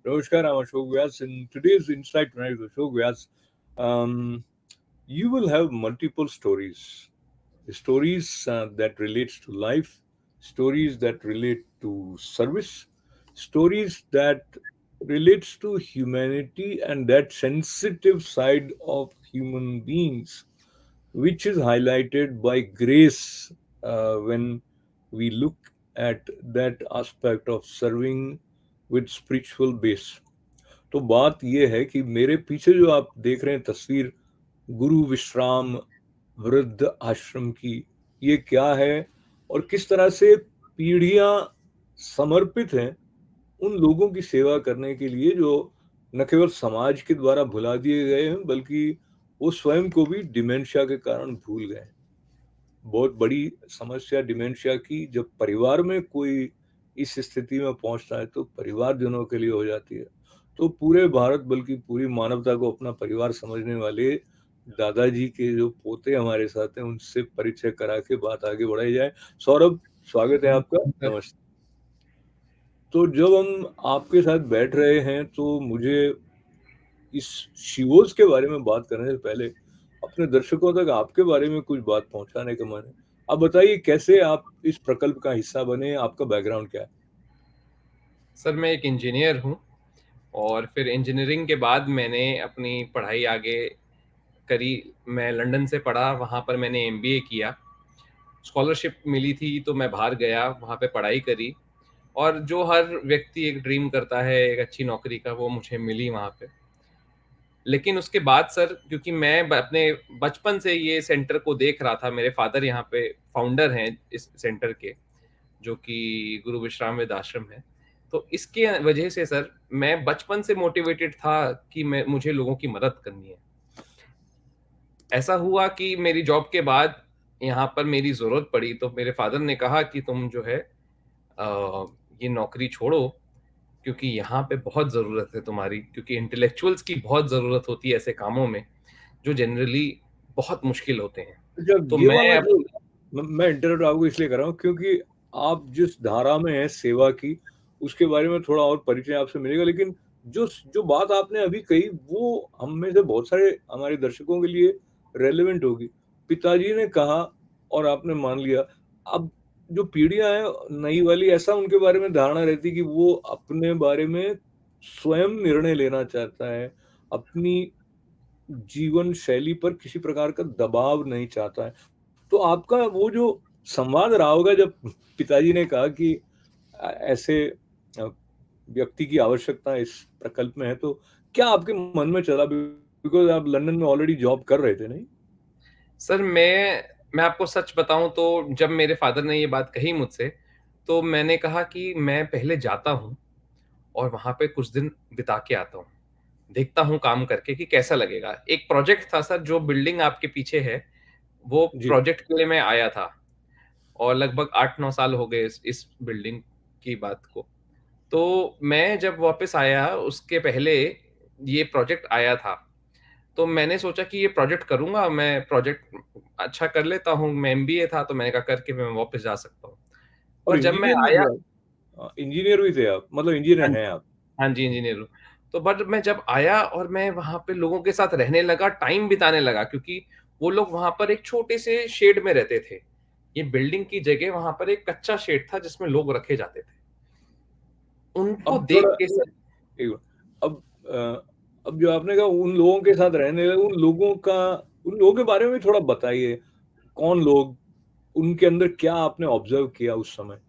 Namaskar, I'm Ashok Vyas. In today's Insight Tonight with Ashok Vyas, um, you will have multiple stories. Stories that relates to life, stories that relate to service, stories that relates to humanity and that sensitive side of human beings, which is highlighted by grace when we look at that aspect of serving with spiritual base. तो बात ये है कि मेरे पीछे जो आप देख रहे हैं तस्वीर गुरु विश्राम वृद्ध आश्रम की, ये क्या है और किस तरह से पीढ़ियां समर्पित हैं उन लोगों की सेवा करने के लिए जो न केवल समाज के द्वारा भुला दिए गए हैं बल्कि वो स्वयं को भी डिमेंशिया के कारण भूल गए हैं। बहुत बड़ी समस्या डिमेंशिया की जब परिवार में कोई इस स्थिति में पहुंचता है तो परिवारजनों के लिए हो जाती है। तो पूरे भारत बल्कि पूरी मानवता को अपना परिवार समझने वाले दादाजी के जो पोते हमारे साथ हैं उनसे परिचय करा के बात आगे बढ़ाई जाए। सौरभ, स्वागत है आपका। सर, नमस्ते। तो जब हम आपके साथ बैठ रहे हैं तो मुझे इस शिवोज के बारे में बात करने से पहले अपने दर्शकों तक आपके बारे में कुछ बात पहुंचाने का मन है। आप बताइए कैसे आप इस प्रकल्प का हिस्सा बने, आपका बैकग्राउंड क्या है? सर मैं एक इंजीनियर हूँ और फिर इंजीनियरिंग के बाद मैंने अपनी पढ़ाई आगे करी। मैं लंदन से पढ़ा, वहाँ पर मैंने एमबीए किया। स्कॉलरशिप मिली थी तो मैं बाहर गया, वहाँ पे पढ़ाई करी और जो हर व्यक्ति एक ड्रीम करता है एक अच्छी नौकरी का, वो मुझे मिली वहाँ पे। लेकिन उसके बाद सर, क्योंकि मैं अपने बचपन से ये सेंटर को देख रहा था, मेरे फादर यहाँ पे फाउंडर हैं इस सेंटर के, जो कि गुरु विश्राम वेद आश्रम है। तो इसके वजह से सर मैं बचपन से मोटिवेटेड था कि मुझे लोगों की मदद करनी है। ऐसा हुआ कि मेरी जॉब के बाद यहाँ पर मेरी ज़रूरत पड़ी तो मेरे फादर ने कहा कि तुम जो है ये नौकरी छोड़ो, क्योंकि यहाँ पे बहुत ज़रूरत है तुम्हारी, क्योंकि इंटेलेक्चुअल्स की बहुत ज़रूरत होती है ऐसे कामों में जो जनरली बहुत मुश्किल होते हैं। जब तो ये मैं वाला अब जो मैं इंटरव्यू आपको इसलिए कर रहा हूँ क्योंकि आप जिस धारा में हैं सेवा की, उसके बारे में थोड़ा और परिचय आपसे मिलेगा। लेकिन जो जो बात आपने अभी कही वो हम में से बहुत सारे हमारे दर्शकों के लिए रेलेवेंट होगी। पिताजी ने कहा और आपने मान लिया। अब जो पीढ़ियां हैं नई वाली, ऐसा उनके बारे में धारणा रहती कि वो अपने बारे में स्वयं निर्णय लेना चाहता है, अपनी जीवन शैली पर किसी प्रकार का दबाव नहीं चाहता है। तो आपका वो जो संवाद रहा होगा जब पिताजी ने कहा कि ऐसे व्यक्ति की आवश्यकता इस प्रकल्प में है, तो क्या आपके मन में चला? बिकॉज़ आप लंदन में ऑलरेडी जॉब कर रहे थे, नहीं? सर मैं आपको सच बताऊं तो जब मेरे फादर ने ये बात कही मुझसे, तो मैंने कहा कि मैं पहले जाता हूँ और वहां पे कुछ दिन बिता के आता हूँ, देखता हूँ काम करके कि कैसा लगेगा। एक प्रोजेक्ट था सर, जो बिल्डिंग आपके पीछे है, वो जी। प्रोजेक्ट के लिए मैं आया था और लगभग 8-9 साल हो गए इस बिल्डिंग की बात को। तो मैं जब वापस आया, उसके पहले ये प्रोजेक्ट आया था, तो मैंने सोचा कि ये प्रोजेक्ट करूंगा, मैं प्रोजेक्ट अच्छा कर लेता हूँ। मैं एमबीए था तो मैंने कहा करके मैं वापस जा सकता हूँ। और पर जब मैं इंजीनियर भी आया, थे आप? इंजीनियर भी थे आप? मतलब इंजीनियर हाँ हैं आप? हाँ जी, इंजीनियर हूँ। तो बट मैं जब आया और मैं वहाँ पे लोगों के साथ रहने लगा, टाइम बिताने लगा, क्योंकि वो लोग वहाँ पर एक छोटे से शेड में रहते थे। ये बिल्डिंग की जगह वहाँ पर एक कच्चा शेड था जिसमें लोग रखे जाते थे। उनको अब देख थोड़ा के सर, एक बार, अब अब जो आपने कहा उन लोगों के साथ रहने लगे, उन लोगों के बारे में भी थोड़ा बताइए। कौन लोग? उनके अंदर क्या आपने ऑब्जर्व किया उस समय?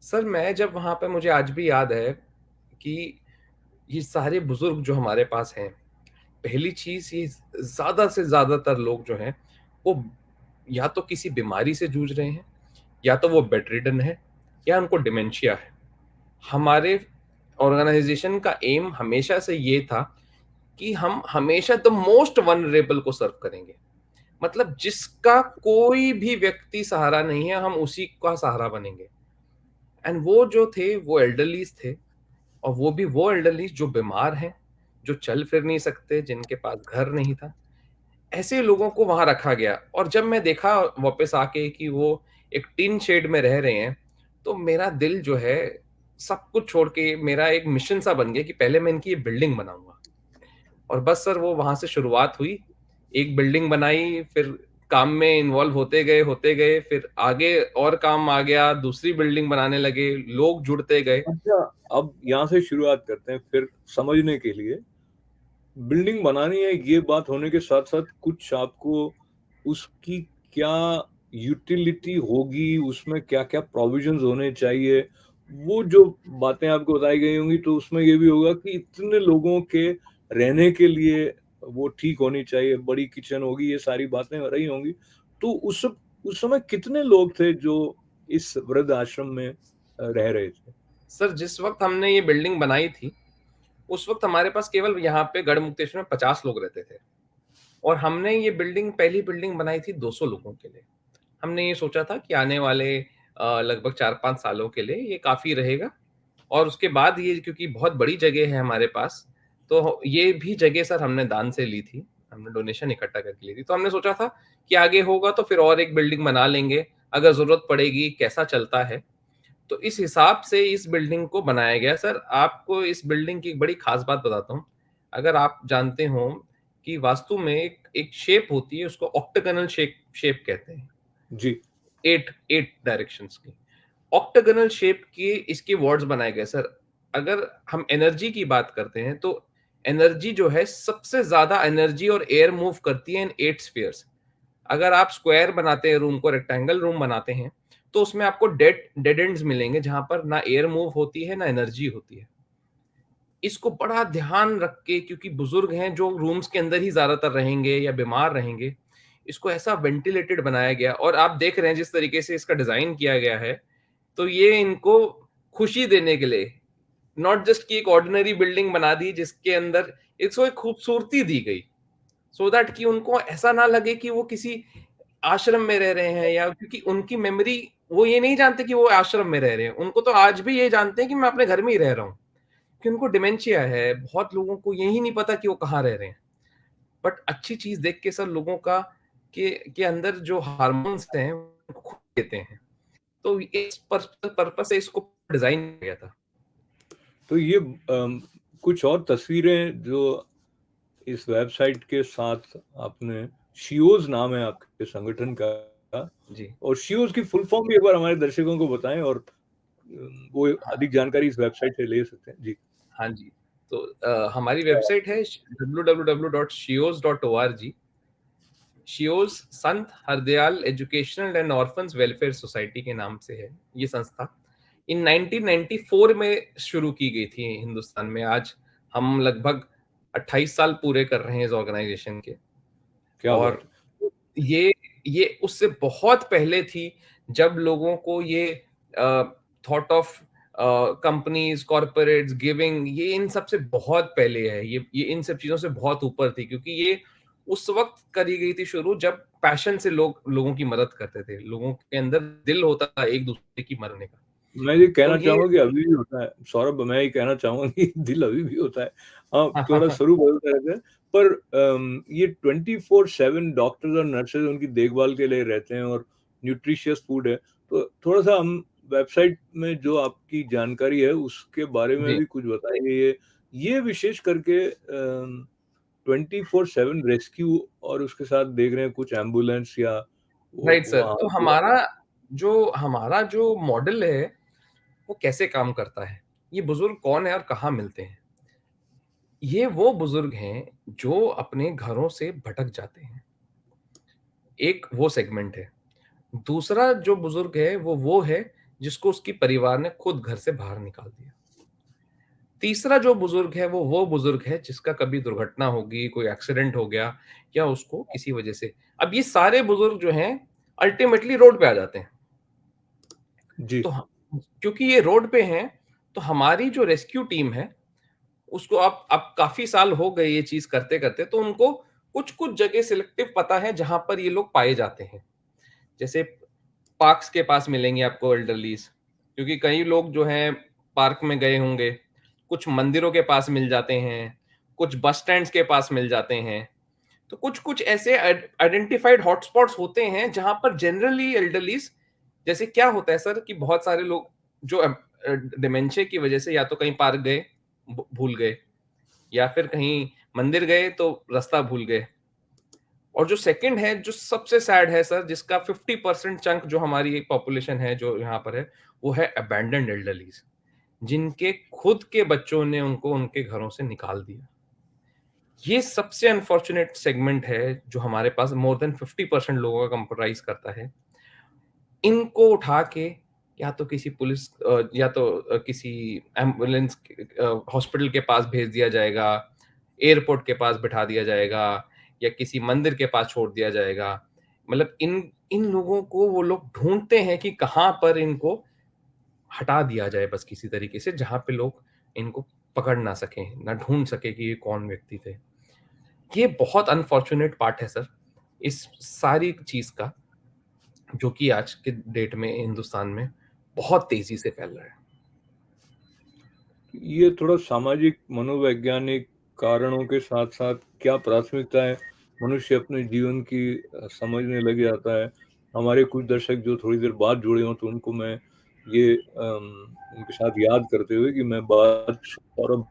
सर मैं जब वहाँ पे, मुझे आज भी याद है कि ये सारे बुजुर्ग जो हमारे पास हैं, पहली चीज ये, ज्यादा से ज्यादातर लोग जो हैं वो या तो किसी बीमारी से जूझ रहे हैं, या तो वो बेड रिडन है, या उनको डिमेंशिया है। हमारे ऑर्गेनाइजेशन का एम हमेशा से ये था कि हम हमेशा द मोस्ट वनरेबल को सर्व करेंगे। मतलब जिसका कोई भी व्यक्ति सहारा नहीं है, हम उसी का सहारा बनेंगे। एंड वो जो थे वो एल्डरलीज थे, और वो भी वो एल्डरलीज जो बीमार हैं, जो चल फिर नहीं सकते, जिनके पास घर नहीं था। ऐसे लोगों को वहां रखा गया। और जब मैं देखा वापस आके कि वो एक टिन शेड में रह रहे हैं, तो मेरा दिल जो है सब कुछ छोड़ के मेरा एक मिशन सा बन गया कि पहले मैं इनकी ये बिल्डिंग बनाऊंगा। और बस सर वो वहां से शुरुआत हुई, एक बिल्डिंग बनाई, फिर काम में इन्वॉल्व होते गए, फिर आगे और काम आ गया, दूसरी बिल्डिंग बनाने लगे, लोग जुड़ते गए। अच्छा, अब यहाँ से शुरुआत करते हैं फिर समझने के लिए। बिल्डिंग बनानी है ये बात होने के साथ साथ कुछ आपको उसकी क्या यूटिलिटी होगी, उसमें क्या क्या प्रोविजंस होने चाहिए, वो जो बातें आपको बताई गई होंगी, तो उसमें ये भी होगा कि इतने लोगों के रहने के लिए वो ठीक होनी चाहिए, बड़ी किचन होगी, ये सारी बातें रही होंगी। तो उस समय कितने लोग थे जो इस वृद्ध आश्रम में रह रहे थे? सर जिस वक्त हमने ये बिल्डिंग बनाई थी, उस वक्त हमारे पास केवल यहाँ पे गढ़मुक्तेश्वर में 50 लोग रहते थे। और हमने ये बिल्डिंग, पहली बिल्डिंग बनाई थी 200 लोगों के लिए। हमने ये सोचा था कि आने वाले लगभग 4-5 सालों के लिए ये काफ़ी रहेगा। और उसके बाद ये, क्योंकि बहुत बड़ी जगह है हमारे पास, तो ये भी जगह सर हमने दान से ली थी, हमने डोनेशन इकट्ठा करके ली थी। तो हमने सोचा था कि आगे होगा तो फिर और एक बिल्डिंग बना लेंगे, अगर ज़रूरत पड़ेगी, कैसा चलता है। तो इस हिसाब से इस बिल्डिंग को बनाया गया। सर आपको इस बिल्डिंग की एक बड़ी खास बात बताता हूँ। अगर आप जानते हो कि वास्तु में एक शेप होती है, उसको ऑक्टागोनल शेप शेप कहते हैं। जी। 8 डायरेक्शंस की ऑक्टागोनल शेप की इसके वर्ड्स बनाए गए सर। अगर हम एनर्जी की बात करते हैं तो एनर्जी जो है, सबसे ज्यादा एनर्जी और एयर मूव करती है इन 8 स्फीयर्स। अगर आप स्क्वायर बनाते हैं रूम को, रेक्टेंगल रूम बनाते हैं, तो उसमें आपको डेड डेड एंड्स मिलेंगे, जहां पर ना एयर मूव होती है ना एनर्जी होती है। इसको बड़ा ध्यान रख के, क्योंकि बुजुर्ग हैं जो रूम्स के अंदर ही ज्यादातर रहेंगे या बीमार रहेंगे, इसको ऐसा वेंटिलेटेड बनाया गया। और आप देख रहे हैं जिस तरीके से इसका डिजाइन किया गया है, तो ये इनको खुशी देने के लिए, नॉट जस्ट कि एक ऑर्डिनरी बिल्डिंग बना दी जिसके अंदर इसको एक खूबसूरती दी गई, सो दैट कि उनको ऐसा ना लगे कि वो किसी आश्रम में रह रहे हैं, या क्योंकि उनकी मेमोरी, वो ये नहीं जानते कि वो आश्रम में रह रहे हैं, उनको तो आज भी ये जानते हैं कि मैं अपने घर में ही रह रहा हूँ। कि उनको डिमेंशिया है, बहुत लोगों को यही नहीं पता कि वो कहाँ रह रहे हैं। बट अच्छी चीज देख के सर लोगों का के अंदर जो हार्मोन्स हैं उनको खो देते हैं। तो इस पर्पस से इसको डिजाइन किया गया था। तो ये कुछ और तस्वीरें जो इस वेबसाइट के साथ आपने, शियोज नाम है आपके संगठन का, जी। और शियोज की फुल फॉर्म भी एक बार हमारे दर्शकों को बताएं, और वो हाँ, अधिक जानकारी इस वेबसाइट से ले सकते हैं। जी। हाँ जी। तो हमारी वेबसाइट है www.shios.org। शियोज Sant Hardayal educational and orphans welfare society के नाम से है ये संस्था। इन 1994 में शुरू की गई थी हिंदुस्तान में। आज हम लगभग 28 साल पूरे कर रहे हैं इस ऑर्गेनाइजेशन के। क्या बात और है। ये ये उससे बहुत पहले थी, जब लोगों को ये thought of companies, corporates, giving, ये इन सब से बहुत पहले है। ये इन सब चीजों से बहुत ऊपर थी, क्योंकि ये उस वक्त करी गई थी शुरू, जब पैशन से लोगों की मदद करते थे, लोगों के अंदर दिल होता था एक दूसरे की मरने का। मैं ये तो कहना ये चाहूंगा कि अभी भी होता है सौरभ, मैं ये कहना चाहूंगा कि दिल अभी भी होता है। हाँ, थोड़ा स्वरूप बदलता रहता है, पर ये 24/7 डॉक्टर्स और नर्सेज उनकी देखभाल के लिए रहते हैं, और न्यूट्रिशियस फूड है। तो थोड़ा सा हम वेबसाइट में जो आपकी जानकारी है उसके बारे में जी। भी कुछ बताएंगे। ये विशेष करके 24/7 रेस्क्यू, और उसके साथ देख रहे हैं कुछ एम्बुलेंस या राइट सर। वहाँ तो हमारा जो मॉडल है वो कैसे काम करता है, ये बुजुर्ग कौन है और कहाँ मिलते हैं। ये वो बुजुर्ग हैं जो अपने घरों से भटक जाते हैं, एक वो सेगमेंट है। दूसरा जो बुजुर्ग है वो है जिसको उसकी परिवार ने खुद घर से बाहर निकाल दिया। तीसरा जो बुजुर्ग है वो बुजुर्ग है जिसका कभी दुर्घटना होगी, कोई एक्सीडेंट हो गया, या उसको किसी वजह से। अब ये सारे बुजुर्ग जो हैं अल्टीमेटली रोड पे आ जाते हैं। जी। तो क्योंकि ये रोड पे हैं, तो हमारी जो रेस्क्यू टीम है उसको अब काफी साल हो गए ये चीज करते करते, तो उनको कुछ कुछ जगह सिलेक्टिव पता है जहां पर ये लोग पाए जाते हैं। जैसे पार्क्स के पास मिलेंगे आपको एल्डरलीज, क्योंकि कई लोग जो हैं पार्क में गए होंगे। कुछ मंदिरों के पास मिल जाते हैं, कुछ बस स्टैंड्स के पास मिल जाते हैं। तो कुछ कुछ ऐसे आइडेंटिफाइड हॉटस्पॉट्स होते हैं जहां पर जनरली एल्डरलीज, जैसे क्या होता है सर कि बहुत सारे लोग जो डिमेंशिया की वजह से या तो कहीं पार्क गए, भूल गए, या फिर कहीं मंदिर गए तो रास्ता भूल गए। और जो सेकंड है, जो सबसे सैड है सर, जिसका 50% चंक जो हमारी पॉपुलेशन है जो यहाँ पर है, वो है अबैंडन्ड एल्डरलीज, जिनके खुद के बच्चों ने उनको उनके घरों से निकाल दिया। ये सबसे अनफॉर्चुनेट सेगमेंट है जो हमारे पास मोर देन 50% लोगों का कंप्राइज करता है। इनको उठा के या तो किसी पुलिस या तो किसी एम्बुलेंस हॉस्पिटल के पास भेज दिया जाएगा, एयरपोर्ट के पास बिठा दिया जाएगा, या किसी मंदिर के पास छोड़ दिया जाएगा। मतलब इन इन लोगों को वो लोग ढूंढते हैं कि कहाँ पर इनको हटा दिया जाए, बस किसी तरीके से जहां पे लोग इनको पकड़ ना सकें, ना ढूंढ सके कि ये कौन व्यक्ति थे। ये बहुत अनफॉर्चुनेट पार्ट है सर इस सारी चीज का, जो कि आज के डेट में हिंदुस्तान में बहुत तेजी से फैल रहा है। ये थोड़ा सामाजिक मनोवैज्ञानिक कारणों के साथ साथ क्या प्राथमिकताएं मनुष्य अपने जीवन की समझने लग जाता है। हमारे कुछ दर्शक जो थोड़ी देर बाद जुड़े हों तो उनको मैं ये उनके साथ याद करते हुए कि मैं बात सौरभ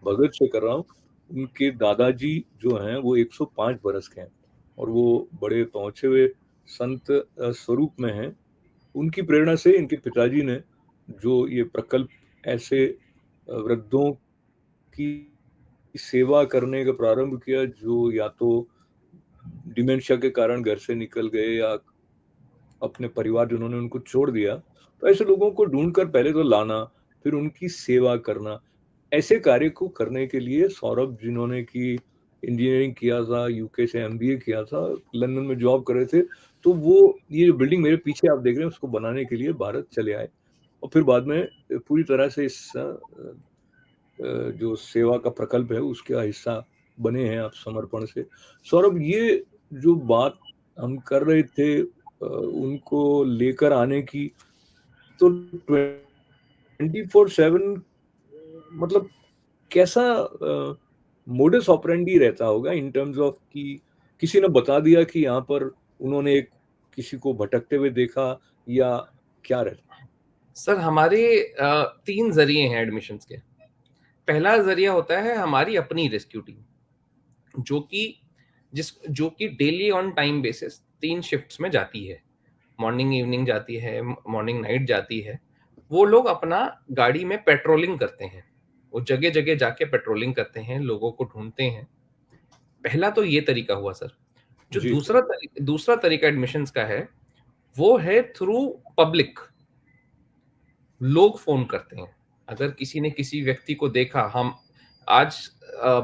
भगत से कर रहा हूँ। उनके दादाजी जो हैं वो 105 बरस के हैं और वो बड़े पहुंचे हुए संत स्वरूप में हैं। उनकी प्रेरणा से इनके पिताजी ने जो ये प्रकल्प ऐसे वृद्धों की सेवा करने का प्रारंभ किया जो या तो डिमेंशिया के कारण घर से निकल गए या अपने परिवार जिन्होंने उनको छोड़ दिया, तो ऐसे लोगों को ढूंढकर पहले तो लाना, फिर उनकी सेवा करना। ऐसे कार्य को करने के लिए सौरभ जिन्होंने की इंजीनियरिंग किया था, यूके से एमबीए किया था, लंदन में जॉब कर रहे थे, तो वो ये जो बिल्डिंग मेरे पीछे आप देख रहे हैं उसको बनाने के लिए भारत चले आए और फिर बाद में पूरी तरह से इस जो सेवा का प्रकल्प है उसका हिस्सा बने हैं आप समर्पण से। सौरभ, ये जो बात हम कर रहे थे उनको लेकर आने की, तो 24/7 मतलब कैसा मोडस ऑपरेंडी रहता होगा इन टर्म्स ऑफ कि किसी ने बता दिया कि यहाँ पर उन्होंने एक किसी को भटकते हुए देखा या क्या रहता? सर हमारे 3 ज़रिए हैं एडमिशन्स के। पहला ज़रिया होता है हमारी अपनी रेस्क्यू टीम, जो कि daily on time basis 3 shifts में जाती है। मॉर्निंग इवनिंग जाती है, मॉर्निंग नाइट जाती है। वो लोग अपना गाड़ी में पेट्रोलिंग करते हैं। वो जगह-जगह जाके पेट्रोलिंग करते हैं, लोगों को ढूँढते हैं। पहला तो ये तरीका हुआ सर। जो जी सर। दूसरा तरीका एडमिशन्स का है, वो है थ्रू पब्लिक। लोग फ़ोन करते हैं। अगर किसी ने किसी व्यक्ति को देखा, हम आज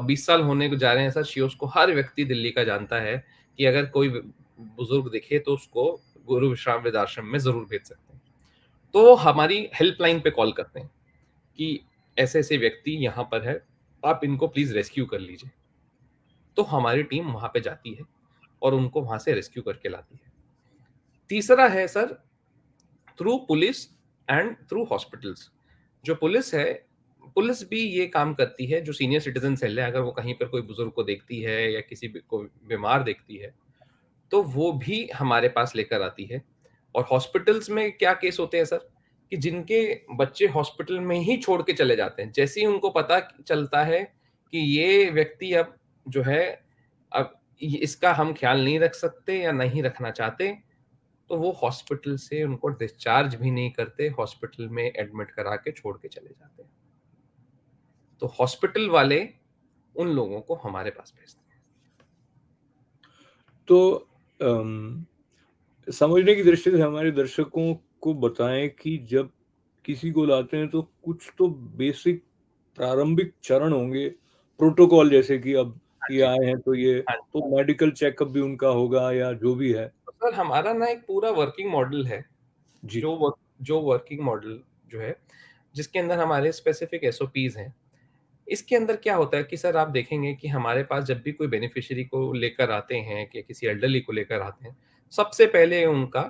20 साल होने को जा रहे हैं सर शियोस को, हर व्यक्ति दिल्ली का जानता है कि अगर कोई बुजुर्ग दिखे तो उसको गुरु विश्राम वृद्धाश्रम में ज़रूर भेज सकते हैं। तो वो हमारी हेल्पलाइन पे कॉल करते हैं कि ऐसे-ऐसे व्यक्ति यहाँ पर है, आप इनको प्लीज़ रेस्क्यू कर लीजिए। तो हमारी टीम वहाँ पे जाती है और उनको वहाँ से रेस्क्यू करके लाती है। तीसरा है sir through police and through hospitals. जो पुलिस है, पुलिस भी ये काम करती है, जो सीनियर सिटीजन सेल है, अगर वो कहीं पर कोई बुजुर्ग को देखती है या किसी को बीमार देखती है, तो वो भी हमारे पास लेकर आती है। और हॉस्पिटल्स में क्या केस होते हैं सर, कि जिनके बच्चे हॉस्पिटल में ही छोड़ के चले जाते हैं। जैसे ही उनको पता चलता है कि ये व्यक्ति अब जो है, अब इसका हम ख्याल नहीं रख सकते या नहीं रखना चाहते, तो वो हॉस्पिटल से उनको डिस्चार्ज भी नहीं करते, हॉस्पिटल में एडमिट करा के छोड़ के चले जाते हैं। तो हॉस्पिटल वाले उन लोगों को हमारे पास भेजते हैं। तो समझने की दृष्टि से हमारे दर्शकों को बताएं कि जब किसी को लाते हैं तो कुछ तो बेसिक प्रारंभिक चरण होंगे, प्रोटोकॉल जैसे कि अब हाँ ये जी, आए हैं तो ये हाँ जी। तो मेडिकल चेकअप भी उनका होगा या जो भी है। तो सर हमारा ना एक पूरा वर्किंग मॉडल है, जी। जो वर्किंग मॉडल जो है, जिसके अंदर हमारे स्पेसिफिक एसओपीज़ हैं। इसके अंदर क्या होता है कि सर आप देखेंगे कि हमारे पास जब भी कोई बेनिफिशियरी को लेकर आते हैं कि किसी एल्डरली को लेकर आते हैं, सबसे पहले उनका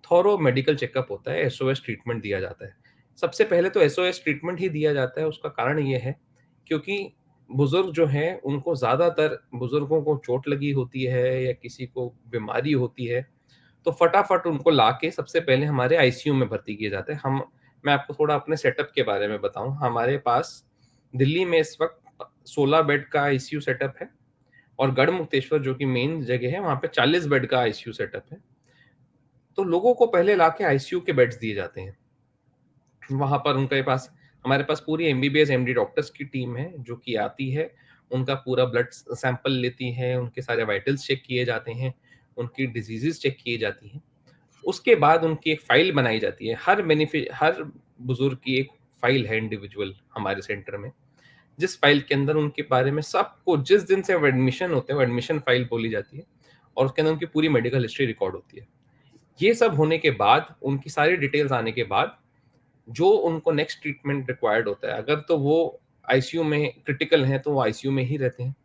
थॉरो मेडिकल चेकअप होता है, एसओएस ट्रीटमेंट दिया जाता है। सबसे पहले तो एसओएस ट्रीटमेंट ही दिया जाता है, उसका कारण ये है क्योंकि बुज़ुर्ग जो हैं, उनको ज़्यादातर बुज़ुर्गों को चोट लगी होती है या किसी को बीमारी होती है, तो फटाफट उनको लाके सबसे पहले हमारे आईसीयू में भर्ती किया जाता है। हम मैं आपको थोड़ा अपने सेटअप के बारे में बताऊं। हमारे पास दिल्ली में इस वक्त 16 बेड का आईसीयू सेटअप है, और गढ़मुक्तेश्वर जो कि मेन जगह है, वहां पे 40 बेड का आईसीयू सेटअप है। तो लोगों को पहले लाके आईसीयू के बेड्स दिए जाते हैं। वहां पर उनके पास, हमारे पास पूरी एमबीबीएस एमडी डॉक्टर्स की टीम है जो कि आती है, उनका पूरा ब्लड सैंपल लेती है, उनके सारे वाइटल्स चेक किए जाते हैं, उनकी डिजीजेस चेक की जाती हैं। उसके बाद उनकी एक फाइल बनाई जाती है। हर बुजुर्ग की एक फाइल है इंडिविजुअल हमारे सेंटर में, जिस फाइल के अंदर उनके बारे में सबको, जिस दिन से वो एडमिशन होते हैं, वो एडमिशन फाइल बोली जाती है, और उसके अंदर उनकी पूरी मेडिकल हिस्ट्री रिकॉर्ड होती है। ये सब होने के बाद, उनकी सारी डिटेल्स आने के बाद, जो उनको नेक्स्ट ट्रीटमेंट रिक्वायर्ड होता है, अगर तो वो आईसीयू में क्रिटिकल हैं तो वो आईसीयू में ही रहते हैं।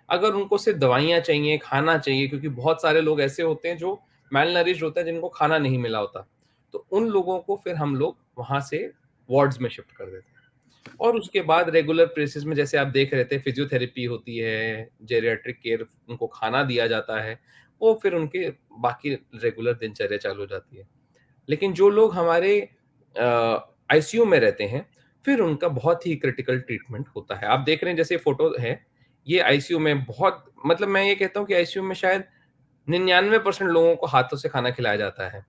अगर उनको सिर्फ दवाइयाँ चाहिए, खाना चाहिए, क्योंकि बहुत सारे लोग ऐसे होते हैं जो मैलनरिश्ड होते हैं, जिनको खाना नहीं मिला होता, तो उन लोगों को फिर हम लोग वहाँ से वार्ड्स में शिफ्ट कर देते हैं। और उसके बाद रेगुलर प्रेसिस में, जैसे आप देख रहे थे, फिजियोथेरेपी होती है, जेरियाट्रिक केयर, उनको खाना दिया जाता है, वो फिर उनके बाकी रेगुलर दिनचर्या चालू हो जाती है। लेकिन जो लोग हमारे आईसीयू में रहते हैं, फिर उनका बहुत ही क्रिटिकल ट्रीटमेंट होता है। आप देख रहे हैं जैसे फोटो है, ये आईसीयू में बहुत, मतलब मैं ये कहता हूँ कि आईसीयू में शायद 99% लोगों को हाथों से खाना खिलाया जाता है,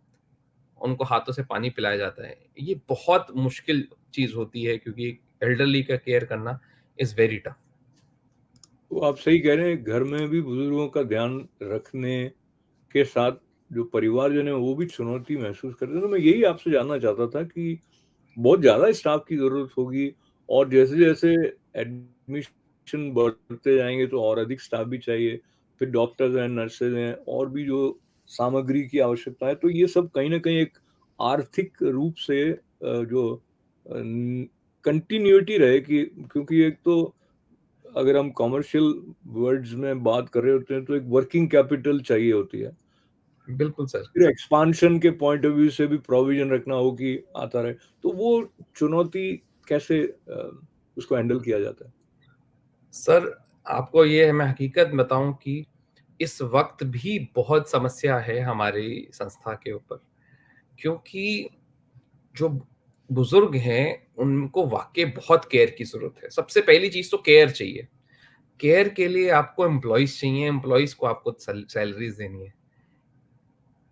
उनको हाथों से पानी पिलाया जाता है। ये बहुत मुश्किल चीज होती है, क्योंकि एल्डरली का केयर करना इज वेरी टफ। तो आप सही कह रहे हैं, घर में भी बुजुर्गों का ध्यान रखने के साथ जो परिवारजन है वो भी चुनौती महसूस करते हैं। तो मैं यही आपसे जानना चाहता था कि बहुत ज़्यादा स्टाफ की ज़रूरत होगी, और जैसे-जैसे एडमिशन बढ़ते जाएँगे तो और अधिक स्टाफ भी चाहिए। फिर डॉक्टर्स हैं, नर्सेज़ हैं, और भी जो सामग्री की आवश्यकता है, तो ये सब कहीं न कहीं एक आर्थिक रूप से जो कंटिन्यूटी रहे कि, क्योंकि एक तो अगर हम कमर्शियल वर्ड्स में बात कर रहे होते हैं तो एक वर्किंग कैपिटल चाहिए होती है। बिल्कुल सर। फिर एक्सपांशन के पॉइंट ऑफ व्यू से भी प्रोविजन रखना हो कि आता रहे, तो वो चुनौती कैसे उसको हैंडल किया जाता है? सर, आपको ये मैं हकीकत बताऊं कि इस वक्त भी बहुत समस्या है हमारी संस्था के ऊपर, क्योंकि जो बुजुर्ग हैं उनको वाकई बहुत केयर की जरूरत है। सबसे पहली चीज तो केयर चाहिए। केयर के लिए आपको एम्प्लॉयज चाहिए, एम्प्लॉयज को आपको सैलरीज देनी है।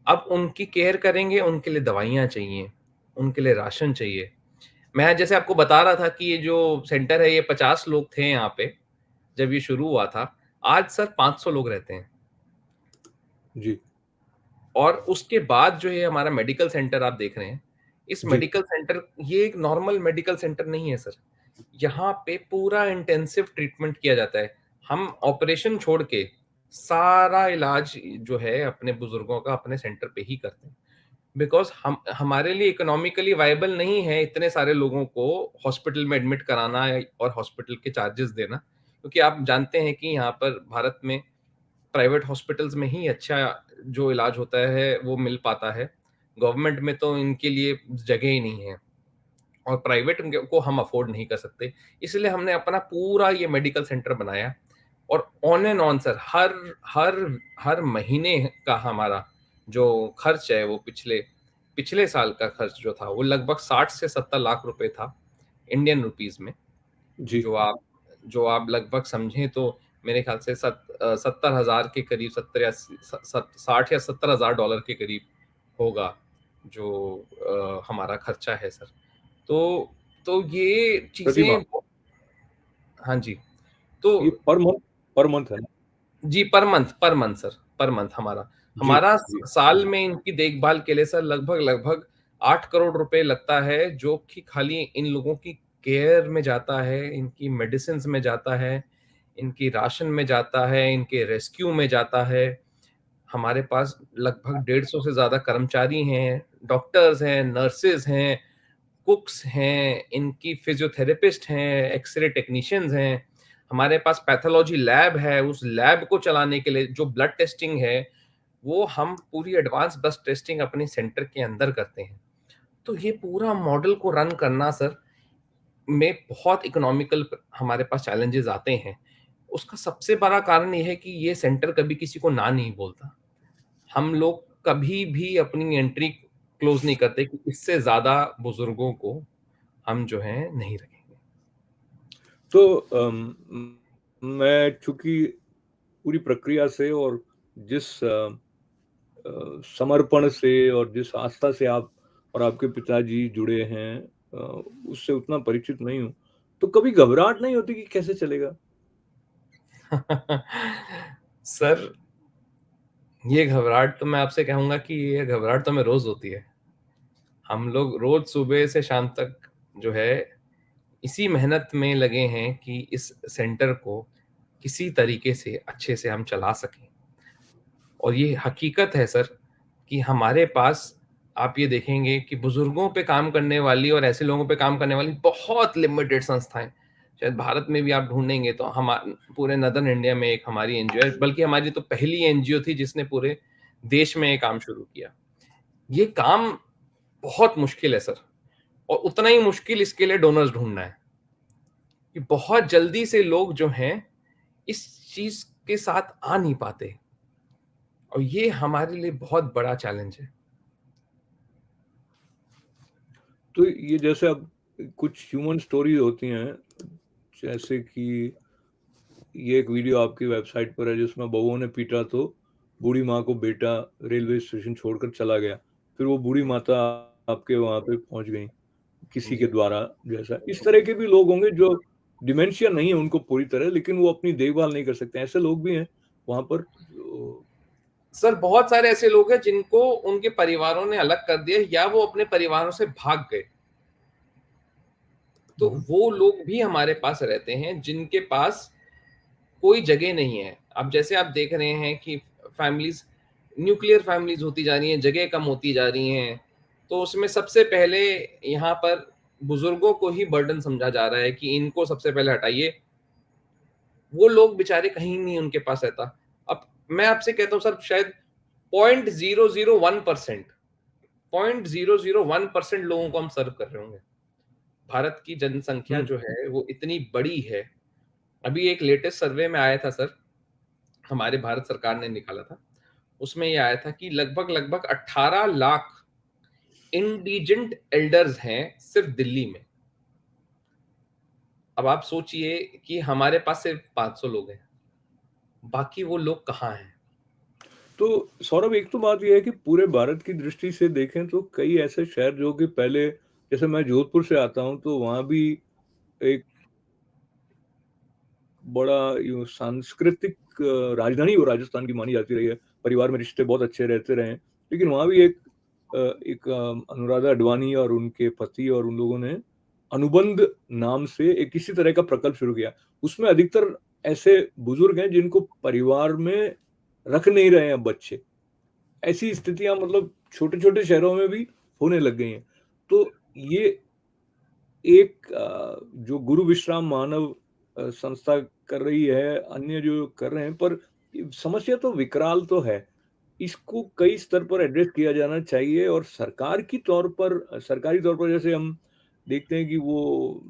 अब उनकी केयर करेंगे, उनके लिए दवाइयाँ चाहिए, उनके लिए राशन चाहिए। मैं जैसे आपको बता रहा था कि ये जो सेंटर है, ये 50 लोग थे यहाँ पे जब ये शुरू हुआ था। आज सर 500 लोग रहते हैं। जी, और उसके बाद जो ये हमारा मेडिकल सेंटर आप देख रहे हैं, इस जी। मेडिकल सेंटर, ये एक नॉर्मल मेडिकल सेंटर नहीं है सर। यहाँ पे पूरा इंटेंसिव ट्रीटमेंट किया जाता है। हम ऑपरेशन छोड़ के सारा इलाज जो है अपने बुजुर्गों का अपने सेंटर पे ही करते हैं। बिकॉज़ हम, हमारे लिए इकोनॉमिकली वायबल नहीं है इतने सारे लोगों को हॉस्पिटल में एडमिट कराना और हॉस्पिटल के चार्जेस देना। क्योंकि आप जानते हैं कि यहाँ पर भारत में प्राइवेट हॉस्पिटल्स में ही अच्छा जो इलाज होता है वो मिल पाता है। गवर्नमेंट में तो इनके लिए जगह ही नहीं है, और प्राइवेट को हम अफोर्ड नहीं कर सकते। इसलिए हमने अपना पूरा ये मेडिकल सेंटर बनाया, और ऑन एंड ऑन सर, हर हर हर महीने का हमारा जो खर्च है, वो पिछले पिछले साल का खर्च जो था, वो लगभग 60 से 70 लाख रुपए था इंडियन रुपीस में। जी। जो आप लगभग समझें तो मेरे ख्याल से 70,000 के करीब, 70 या 60 या 70,000 डॉलर के करीब होगा जो हमारा खर्चा है सर। तो ये प्रति माह? चीजें, हाँ जी। तो ये पर मंथ है ना? जी, per month sir, per month हमारा जी, हमारा जी, साल जी। में इनकी देखभाल के लिए सर लगभग लगभग 8 करोड़ रुपए लगता है, जो कि खाली इन लोगों की केयर में जाता है, इनकी मेडिसिन में जाता है, इनकी राशन में जाता है, इनके रेस्क्यू में जाता है। हमारे पास लगभग 150 से ज्यादा कर्मचारी हैं, डॉक्टर्स हैं, नर्सेज हैं, कुक्स हैं, इनकी फिजियोथेरेपिस्ट हैं, एक्सरे टेक्नीशियंस हैं। हमारे पास पैथोलॉजी लैब है, उस लैब को चलाने के लिए जो ब्लड टेस्टिंग है, वो हम पूरी एडवांस ब्लड टेस्टिंग अपने सेंटर के अंदर करते हैं। तो ये पूरा मॉडल को रन करना सर में बहुत इकोनॉमिकल हमारे पास चैलेंजेस आते हैं। उसका सबसे बड़ा कारण ये है कि ये सेंटर कभी किसी को ना नहीं बोलता। हम लोग कभी भी अपनी एंट्री क्लोज नहीं करते कि इससे ज्यादा बुजुर्गों को हम जो है नहीं रखेंगे। तो मैं चूंकि पूरी प्रक्रिया से और जिस समर्पण से और जिस आस्था से आप और आपके पिताजी जुड़े हैं, अ, उससे उतना परिचित नहीं हूँ, तो कभी घबराहट नहीं होती कि कैसे चलेगा? सर, ये घबराहट तो मैं आपसे कहूँगा कि ये घबराहट तो हमें रोज़ होती है। हम लोग रोज़ सुबह से शाम तक जो है इसी मेहनत में लगे हैं कि इस सेंटर को किसी तरीके से अच्छे से हम चला सकें। और ये हकीकत है सर कि हमारे पास आप ये देखेंगे कि बुजुर्गों पे काम करने वाली और ऐसे लोगों पे काम करने वाली बहुत लिमिटेड संस्थाएं, शायद भारत में भी आप ढूंढेंगे तो हम पूरे नदर्न इंडिया में एक हमारी एनजीओ है, बल्कि हमारी तो पहली एनजीओ थी जिसने पूरे देश में ये काम शुरू किया। ये काम बहुत मुश्किल है सर, और उतना ही मुश्किल इसके लिए डोनर्स ढूंढना है कि बहुत जल्दी से लोग जो हैं इस चीज के साथ आ नहीं पाते, और ये हमारे लिए बहुत बड़ा चैलेंज है। तो ये जैसे अब कुछ ह्यूमन स्टोरी होती हैं, जैसे कि ये एक वीडियो आपकी वेबसाइट पर है जिसमें बहू ने पीटा तो बूढ़ी माँ को बेटा रेलवे स्टेशन छोड़कर चला गया, फिर वो बूढ़ी माता आपके वहां पे पहुंच गई किसी के जी द्वारा। जैसा इस तरह के भी लोग होंगे जो डिमेंशिया नहीं है उनको पूरी तरह, लेकिन वो अपनी देखभाल नहीं कर सकते, ऐसे लोग भी हैं वहां पर जो। सर, बहुत सारे ऐसे लोग हैं जिनको उनके परिवारों ने अलग कर दिया या वो अपने परिवारों से भाग गए, तो हम्म। वो लोग भी हमारे पास रहते हैं जिनके पास कोई जगह नहीं है। अब जैसे आप देख रहे हैं कि फैमिलीज, न्यूक्लियर फैमिलीज होती जा रही हैं, जगह कम होती जा रही हैं, तो उसमें सबसे पहले यहाँ पर बुजुर्गों को ही बर्डन समझा जा रहा है कि इनको सबसे पहले हटाइए। वो लोग बेचारे कहीं नहीं उनके पास रहता। अब मैं आपसे कहता हूँ सर, शायद 0.001%, 0.001% लोगों को हम सर्व कर रहे होंगे। भारत की जनसंख्या हम्म। जो है वो इतनी बड़ी है। अभी एक लेटेस्ट सर्वे में आया था सर, हमारे भारत सरकार ने निकाला था, उसमें ये आया था कि लगभग लगभग 18 लाख इंडिजेंट एल्डर्स हैं सिर्फ दिल्ली में। अब आप सोचिए कि हमारे पास सिर्फ 500 लोग हैं, बाकी वो लोग कहाँ हैं? तो सौरभ, एक तो बात यह है कि पूरे भारत की दृष्टि से देखें तो कई ऐसे शहर जो कि पहले, जैसे मैं जोधपुर से आता हूं, तो वहां भी एक बड़ा सांस्कृतिक राजधानी वो राजस्थान की मानी जाती रही है, परिवार में रिश्ते बहुत अच्छे रहते रहे हैं। लेकिन वहां भी अनुराधा अडवाणी और उनके पति और उन लोगों ने अनुबंध नाम से एक किसी तरह का प्रकल्प शुरू किया। उसमें अधिकतर ऐसे बुजुर्ग हैं जिनको परिवार में रख नहीं रहे हैं बच्चे। ऐसी स्थितियां मतलब छोटे छोटे शहरों में भी होने लग गई हैं। तो ये एक जो गुरु विश्राम मानव संस्था कर रही है, अन्य जो कर रहे हैं, पर समस्या तो विकराल तो है। इसको कई स्तर पर एड्रेस किया जाना चाहिए, और सरकारी तौर पर जैसे हम देखते हैं कि वो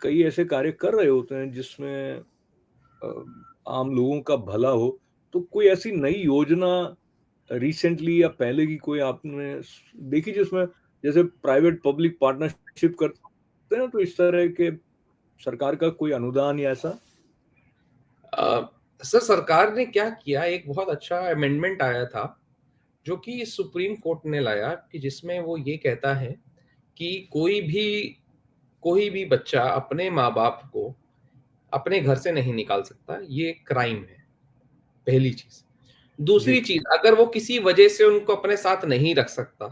कई ऐसे कार्य कर रहे होते हैं जिसमें अ, आम लोगों का भला हो। तो कोई ऐसी नई योजना रिसेंटली या पहले की कोई आपने देखी जिसमें जैसे प्राइवेट पब्लिक पार्टनरशिप करते हैं, तो इस तरह के सरकार का कोई अनुदान या ऐसा? अ, सर, सरकार ने क्या किया, एक बहुत अच्छा अमेंडमेंट आया था जो कि सुप्रीम कोर्ट ने लाया, कि जिसमें वो ये कहता है कि कोई भी बच्चा अपने माँ बाप को अपने घर से नहीं निकाल सकता, ये क्राइम है, पहली चीज। जी। दूसरी चीज, अगर वो किसी वजह से उनको अपने साथ नहीं रख सकता,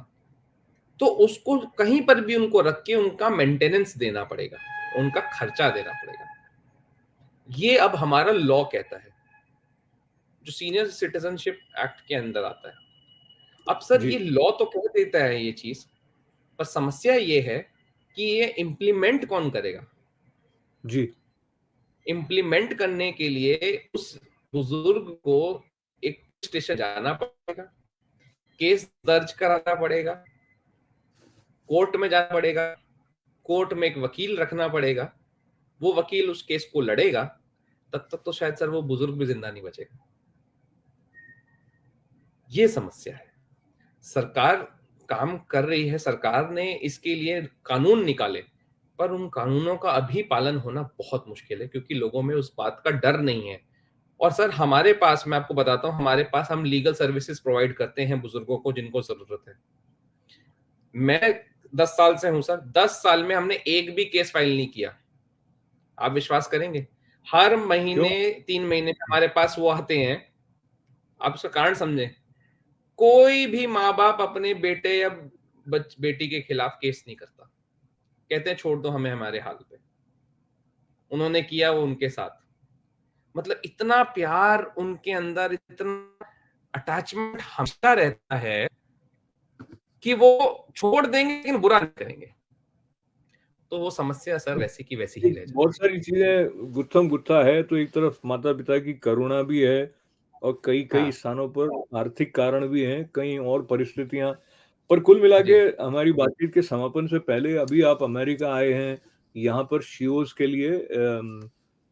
तो उसको कहीं पर भी उनको रख के उनका मेंटेनेंस देना पड़ेगा, उनका खर्चा देना पड़ेगा। ये अब हमारा लॉ कहता है, जो सीनियर सिटीजनशिप एक्ट के अंदर आता है। अब सर, जी। ये लॉ तो कह देता है ये चीज, पर समस्या ये है कि ये इम्प्लीमेंट कौन करेगा? जी। इम्प्लीमेंट करने के लिए उस बुजुर्ग को एक स्टेशन जाना पड़ेगा, केस दर्ज कराना पड़ेगा, कोर्ट में जाना पड़ेगा, कोर्ट में एक वकील रखना पड़ेगा, वो वकील उस केस को लड़ेगा, तब तक तो शायद सर वो बुजुर्ग भी जिंदा नहीं बचेगा। ये समस्या है। सरकार काम कर रही है, सरकार ने इसके लिए कानून निकाले, पर उन कानूनों का अभी पालन होना बहुत मुश्किल है, क्योंकि लोगों में उस बात का डर नहीं है। और सर हमारे पास, मैं आपको बताता हूँ, हमारे पास हम लीगल सर्विसेज प्रोवाइड करते हैं बुजुर्गों को जिनको जरूरत है। मैं 10 साल से हूं सर, 10 साल में हमने एक भी केस फाइल नहीं किया। आप विश्वास करेंगे? हर क्यों? महीने 3 महीने में हमारे पास वो आते हैं। आप उसका कारण समझे, कोई भी माँ बाप अपने बेटे या बेटी के खिलाफ केस नहीं करता, कहते हैं छोड़ दो हमें हमारे हाल पे। उन्होंने किया वो उनके साथ, मतलब इतना प्यार उनके अंदर, इतना अटैचमेंट हमेशा रहता है कि वो छोड़ देंगे लेकिन बुरा नहीं करेंगे। तो वो समस्या सर वैसी की वैसी ही रह जाती बहुत सारी चीजें गुत्थम गुत्था है। तो एक तरफ माता पिता की करुणा भी है, और कई है। कई हाँ स्थानों पर आर्थिक कारण भी हैं, कई और परिस्थितियां। पर कुल मिला के जी हमारी बातचीत के समापन से पहले, अभी आप अमेरिका आए हैं, यहाँ पर शिओस के लिए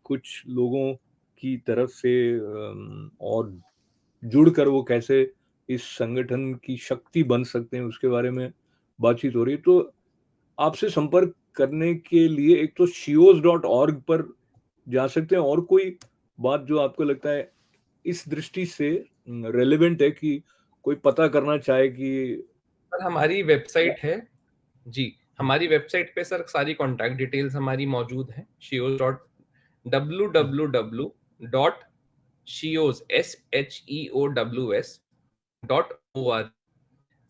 कुछ लोगों की तरफ से और जुड़कर वो कैसे इस संगठन की शक्ति बन सकते हैं, उसके बारे में बातचीत हो रही है। तो आपसे संपर्क करने के लिए एक तो shios.org पर जा सकते हैं, और कोई बात जो आपको लगता है इस दृष्टि से रेलेवेंट है कि कोई पता करना चाहे कि सर, हमारी वेबसाइट है जी, हमारी वेबसाइट पे सर सारी कॉन्टैक्ट डिटेल्स हमारी मौजूद हैं। shios डॉट www.shios SHEOWS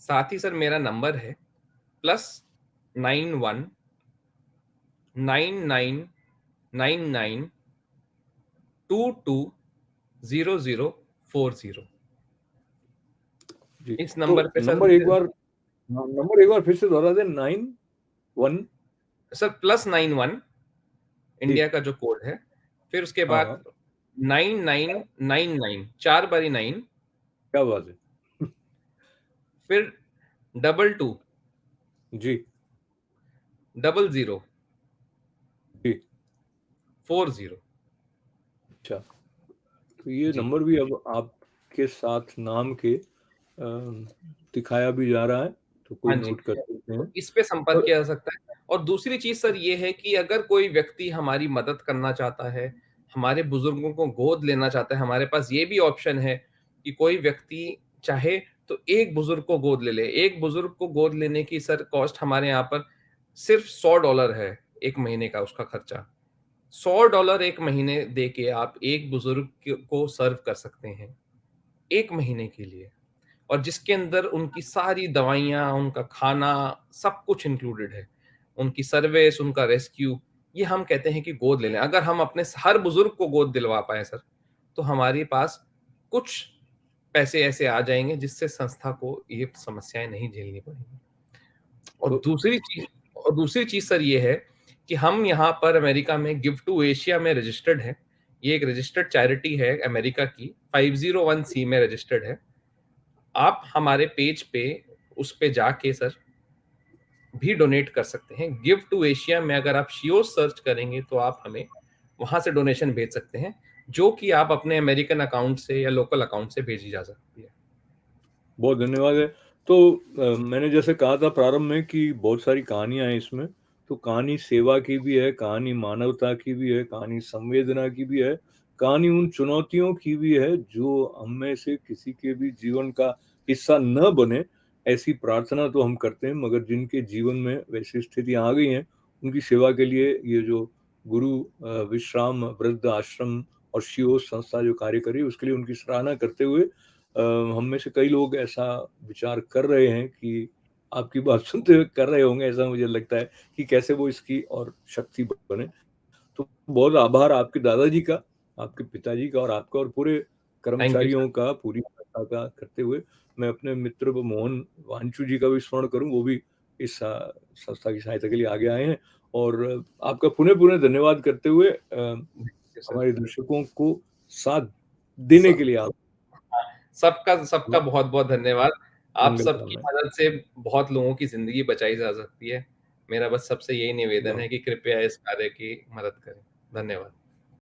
साथ ही सर मेरा नंबर है +919999220040। जी। इस तो नंबर पे सर नंबर एक मुझे, बार, हाँ, नंबर एक बार फिर से दोहरा दें। 91 सर +91 जी। इंडिया का जो कोड है, फिर उसके हाँ बाद हाँ, 9999 4 बारी 9, क्या बात है। फिर 22 जी 00 जी। 40। अच्छा, तो ये जी नंबर भी अब आपके साथ नाम के दिखाया भी जा रहा है, तो कोई हाँ जी, नोट कर सकते तो हैं। इस पे संपर्क और किया जा सकता है। और दूसरी चीज सर ये है कि अगर कोई व्यक्ति हमारी मदद करना चाहता है, हमारे बुजुर्गों को गोद लेना चाहता है, हमारे पास ये भी ऑप्शन है कि कोई व्यक्ति चाहे तो एक बुजुर्ग को गोद ले ले। एक बुजुर्ग को गोद लेने की सर कॉस्ट हमारे यहाँ पर सिर्फ $100 है, एक महीने का उसका खर्चा। $100 एक महीने दे के आप एक बुजुर्ग को सर्व कर सकते हैं, एक महीने के लिए। और जिसके अंदर उनकी सारी दवाइयाँ, उनका खाना, सब कुछ इंक्लूडेड है। उनकी सर्विस, उनका रेस्क्यू, ये हम कहते हैं कि गोद ले लें। अगर हम अपने हर बुजुर्ग को गोद दिलवा पाएँ सर, तो हमारे पास कुछ पैसे ऐसे आ जाएँगे जिससे संस्था को ये समस्याएँ नहीं झेलनी पड़ेंगी। और तो दूसरी चीज़ सर ये है कि हम यहाँ पर अमेरिका में गिव टू एशिया में रजिस्टर्ड हैं। ये एक रजिस्टर्ड चैरिटी है अमेरिका की, 501(c) में रजिस्टर्ड है। आप हमारे पेज पे, उस पे जाके सर भी डोनेट कर सकते हैं। गिव टू एशिया में अगर आप शियोर सर्च करेंगे तो आप हमें वहां से डोनेशन भेज सकते हैं, जो कि आप अपने अमेरिकन अकाउंट से या लोकल अकाउंट से भेजी जा सकती है। बहुत धन्यवाद है। तो मैंने जैसे कहा था प्रारंभ में कि बहुत सारी कहानियां हैं इसमें। तो कहानी सेवा की भी है, कहानी मानवता की भी है, कहानी संवेदना की भी है, कहानी उन चुनौतियों की भी है जो हम में से किसी के भी जीवन का हिस्सा न बने, ऐसी प्रार्थना तो हम करते हैं। मगर जिनके जीवन में वैसी स्थितियां आ गई हैं, उनकी सेवा के लिए ये जो गुरु विश्राम वृद्ध आश्रम और शिव संस्था जो कार्य कर रही है, उसके लिए उनकी सराहना करते हुए हम में से कई लोग ऐसा विचार कर रहे हैं कि आपकी बात सुनते हुए कर रहे होंगे, ऐसा मुझे लगता है कि कैसे वो इसकी और शक्ति बने। तो बहुत आभार आपके दादाजी का, आपके पिताजी का और आपका, और पूरे थैंक यू सर। कर्मचारियों का, पूरी संस्था का करते हुए मैं अपने मित्र मोहन वांचू जी का भी स्मरण करूं। वो भी इस संस्था की सहायता के लिए आगे आए हैं। और आपका पुनः पुनः धन्यवाद करते हुए थैंक यू सर। हमारे दर्शकों को साथ देने के सब लिए आप सबका सबका बहुत बहुत धन्यवाद। आप मंगल सबकी कामनाएं। मदद से बहुत लोगों की जिंदगी बचाई जा सकती है। मेरा बस सबसे यही निवेदन है कि कृपया इस कार्य की मदद करें। धन्यवाद।